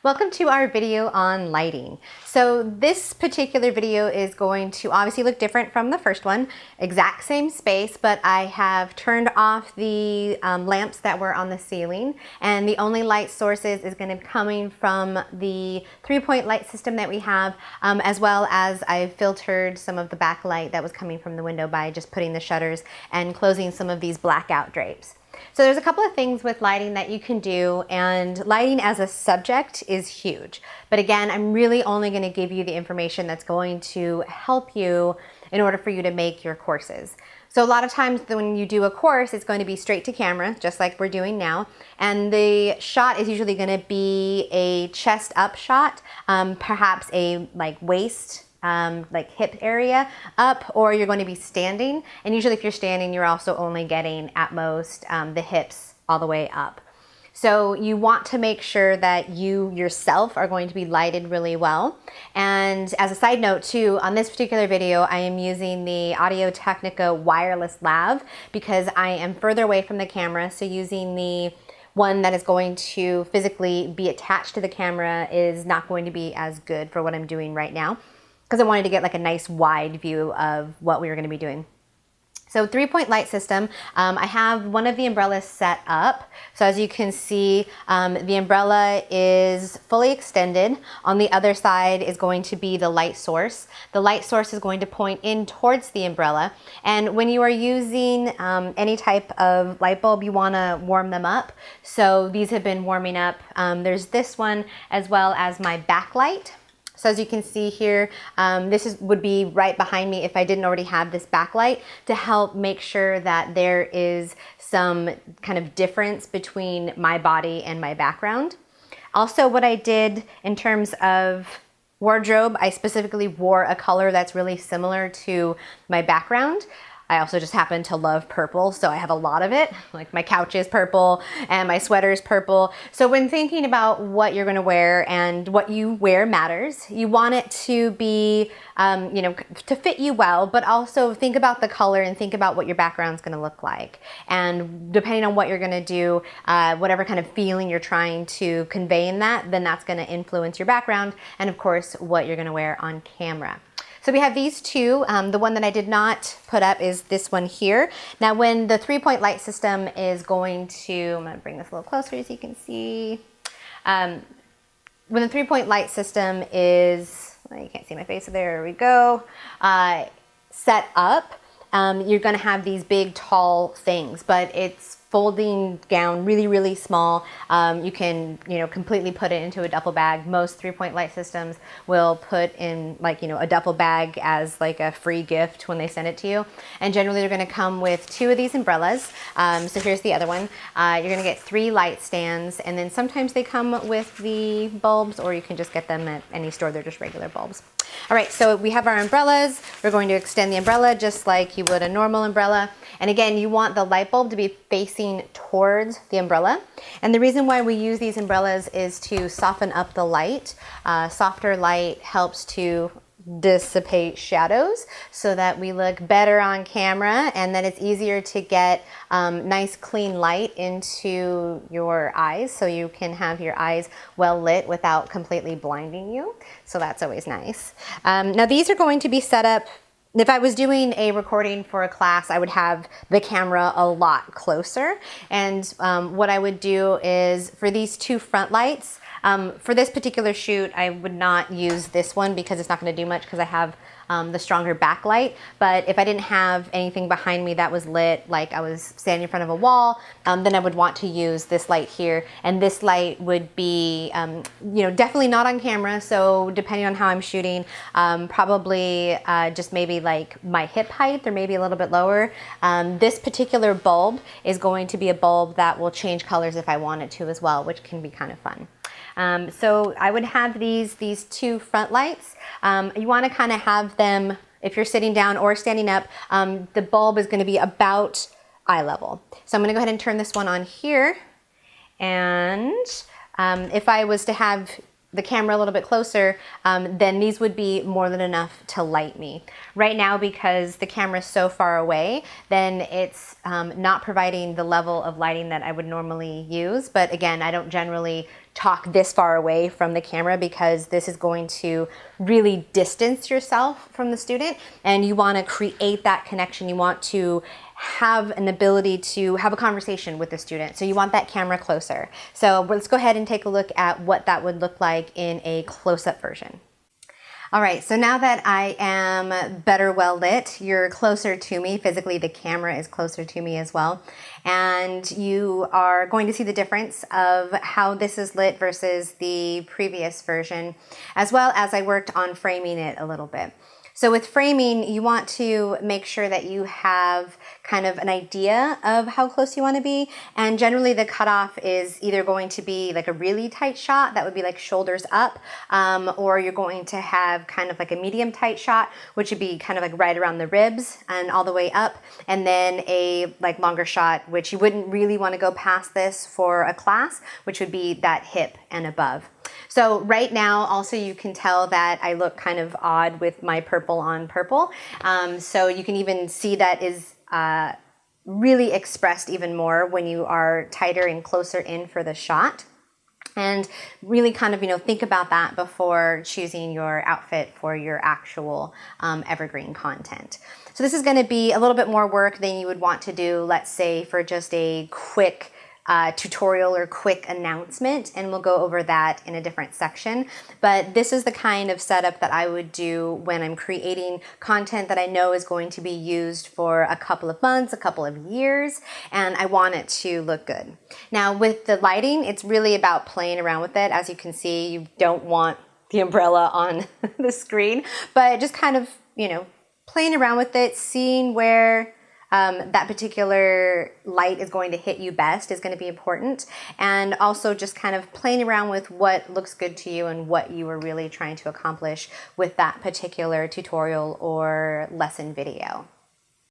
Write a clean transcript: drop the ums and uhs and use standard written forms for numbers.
Welcome to our video on lighting. So this particular video is going to obviously look different from the first one, exact same space, but I have turned off the lamps that were on the ceiling, and the only light sources is going to be coming from the 3-point light system that we have, as well as I've filtered some of the backlight that was coming from the window by just putting the shutters and closing some of these blackout drapes. So there's a couple of things with lighting that you can do, and lighting as a subject is huge. But again, I'm really only going to give you the information that's going to help you in order for you to make your courses. So a lot of times when you do a course, it's going to be straight to camera, just like we're doing now. And the shot is usually going to be a chest up shot, perhaps a waist like hip area up, or you're going to be standing. And usually if you're standing, you're also only getting at most the hips all the way up. So you want to make sure that you yourself are going to be lighted really well. And as a side note too, on this particular video, I am using the Audio-Technica wireless lav because I am further away from the camera. So using the one that is going to physically be attached to the camera is not going to be as good for what I'm doing right now, because I wanted to get like a nice wide view of what we were going to be doing. So 3-point light system, I have one of the umbrellas set up. So as you can see, the umbrella is fully extended. On the other side is going to be the light source. The light source is going to point in towards the umbrella. And when you are using any type of light bulb, you want to warm them up. So these have been warming up. There's this one as well as my backlight. So as you can see here, this would be right behind me if I didn't already have this backlight, to help make sure that there is some kind of difference between my body and my background. Also, what I did in terms of wardrobe, I specifically wore a color that's really similar to my background. I also just happen to love purple, so I have a lot of it. Like my couch is purple and my sweater is purple. So when thinking about what you're gonna wear, and what you wear matters, you want it to be, to fit you well, but also think about the color and think about what your background's gonna look like. And depending on what you're gonna do, whatever kind of feeling you're trying to convey in that, then that's gonna influence your background and of course what you're gonna wear on camera. So we have these two. The one that I did not put up is this one here. Now when the 3-point light system is going to, I'm gonna bring this a little closer so you can see. When the 3-point light system is, well, you can't see my face, so there we go, set up, you're gonna have these big tall things, but it's folding down really, really small. You can, completely put it into a duffel bag. Most 3-point light systems will put in a duffel bag as like a free gift when they send it to you. And generally they're gonna come with 2 of these umbrellas. So here's the other one. You're gonna get 3 light stands, and then sometimes they come with the bulbs, or you can just get them at any store. They're just regular bulbs. All right, so we have our umbrellas. We're going to extend the umbrella just like you would a normal umbrella. And again, you want the light bulb to be facing towards the umbrella. And the reason why we use these umbrellas is to soften up the light. Softer light helps to dissipate shadows so that we look better on camera, and then it's easier to get nice clean light into your eyes, so you can have your eyes well lit without completely blinding you. So that's always nice. Now these are going to be set up. If I was doing a recording for a class, I would have the camera a lot closer. And what I would do is, for these 2 front lights, for this particular shoot, I would not use this one because it's not going to do much because I have the stronger backlight. But if I didn't have anything behind me that was lit, like I was standing in front of a wall, then I would want to use this light here. And this light would be, definitely not on camera. So depending on how I'm shooting, probably just maybe like my hip height or maybe a little bit lower. This particular bulb is going to be a bulb that will change colors if I wanted to as well, which can be kind of fun. So I would have these 2 front lights. You want to kind of have them, if you're sitting down or standing up, the bulb is going to be about eye level. So I'm going to go ahead and turn this one on here. And if I was to have the camera a little bit closer, then these would be more than enough to light me. Right now, because the camera is so far away, then it's not providing the level of lighting that I would normally use. But again, I don't generally talk this far away from the camera because this is going to really distance yourself from the student, and you want to create that connection. You want to have an ability to have a conversation with the student. So you want that camera closer. So let's go ahead and take a look at what that would look like in a close-up version. All right, so now that I am better well lit, you're closer to me. Physically, the camera is closer to me as well. And you are going to see the difference of how this is lit versus the previous version, as well as I worked on framing it a little bit. So with framing, you want to make sure that you have kind of an idea of how close you want to be. And generally the cutoff is either going to be like a really tight shot, that would be like shoulders up, or you're going to have kind of like a medium tight shot, which would be kind of like right around the ribs and all the way up. And then a like longer shot, which you wouldn't really want to go past this for a class, which would be that hip and above. So right now, also you can tell that I look kind of odd with my purple on purple. So you can even see that is really expressed even more when you are tighter and closer in for the shot. And really kind of, think about that before choosing your outfit for your actual evergreen content. So this is going to be a little bit more work than you would want to do, let's say, for just a quick tutorial or quick announcement, and we'll go over that in a different section. But this is the kind of setup that I would do when I'm creating content that I know is going to be used for a couple of months, a couple of years, and I want it to look good. Now with the lighting, it's really about playing around with it. As you can see, you don't want the umbrella on the screen, but just kind of, playing around with it, seeing where that particular light is going to hit you best is going to be important. And also just kind of playing around with what looks good to you and what you were really trying to accomplish with that particular tutorial or lesson video.